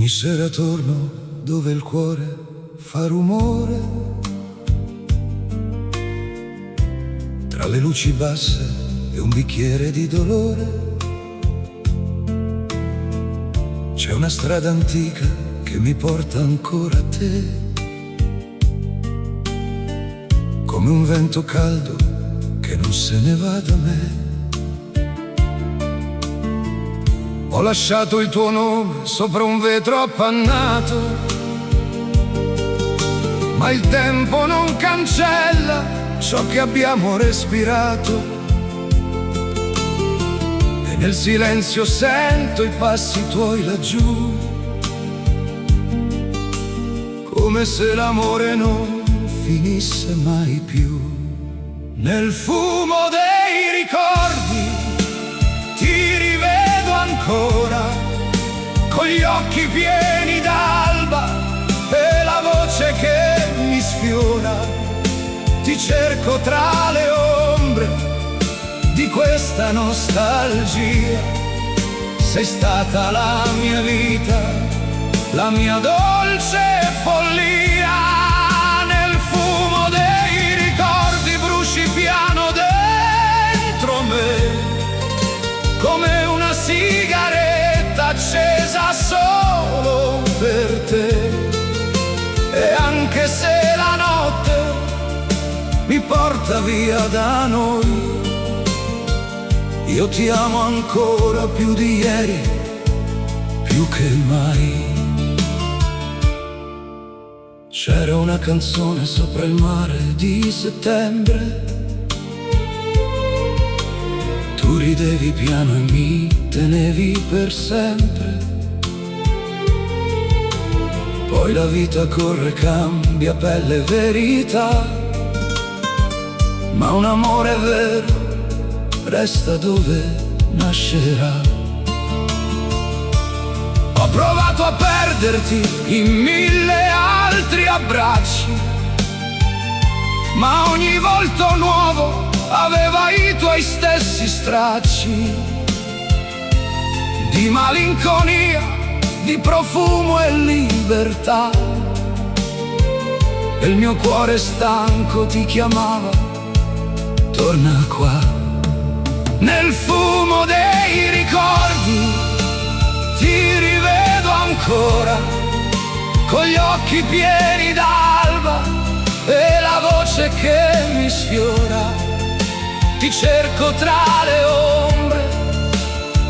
Ogni sera torno dove il cuore fa rumore, tra le luci basse e un bicchiere di dolore. C'è una strada antica che mi porta ancora a te, come un vento caldo che non se ne va da me. Ho lasciato il tuo nome sopra un vetro appannato, ma il tempo non cancella ciò che abbiamo respirato. E nel silenzio sento i passi tuoi laggiù, come se l'amore non finisse mai più. Nel fumo dei ricordi ti rivedo ancora, con gli occhi pieni d'alba e la voce che mi sfiora. Ti cerco tra le ombre di questa nostalgia. Sei stata la mia vita, la mia dolce follia. Nel fumo dei ricordi bruci piano dentro me, come una sigaretta accesa solo per te. E anche se la notte mi porta via da noi, io ti amo ancora più di ieri, più che mai. C'era una canzone sopra il mare di settembre, tu ridevi piano e mi tenevi per sempre. Poi la vita corre, cambia pelle e verità, ma un amore vero resta dove nascerà. Ho provato a perderti in 1000 altri abbracci, ma ogni volto nuovo aveva i tuoi stessi stracci di malinconia, di profumo e libertà. E il mio cuore stanco ti chiamava, torna qua. Nel fumo dei ricordi ti rivedo ancora, con gli occhi pieni d'alba e la voce che mi sfiora. Ti cerco tra le ombre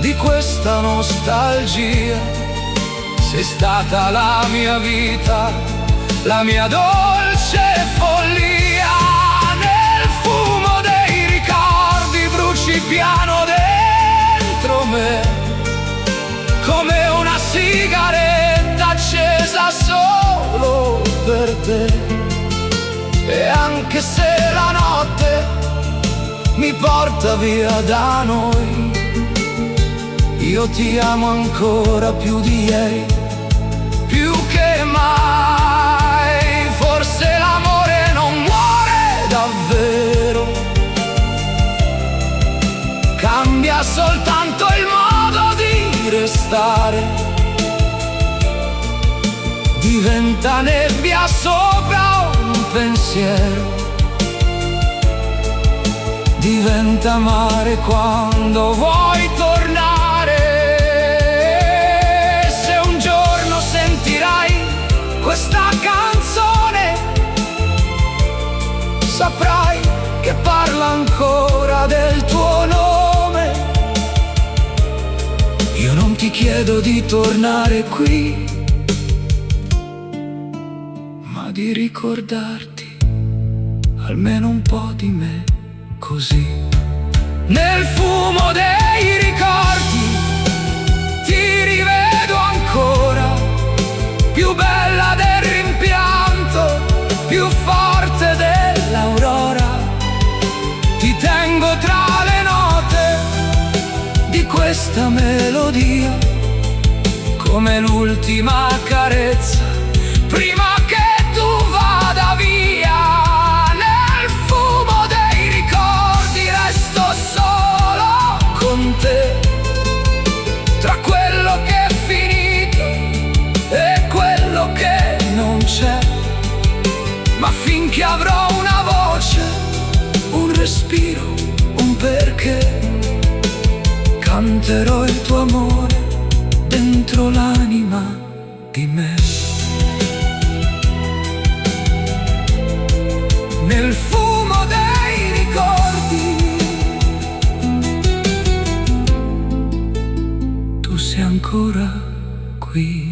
di questa nostalgia. Sei stata la mia vita, la mia dolce follia. Nel fumo dei ricordi bruci piano dentro me, come una sigaretta accesa solo per te. E anche se la notte mi porta via da noi, io ti amo ancora più di ieri, più che mai. Forse l'amore non muore davvero, cambia soltanto il modo di restare. Diventa nebbia sopra un pensiero, diventa mare quando vuoi tornare. Se un giorno sentirai questa canzone, saprai che parla ancora del tuo nome. Io non ti chiedo di tornare qui, ma di ricordarti almeno un po' di me. Così nel fumo dei ricordi ti rivedo ancora, più bella del rimpianto, più forte dell'aurora. Ti tengo tra le note di questa melodia, come l'ultima carezza prima che tu vada via. Con te, tra quello che è finito che avrò una voce, un respiro, un perché. Canterò il tuo amore dentro l'anima di me. Nel fumo dei ricordi tu sei ancora qui.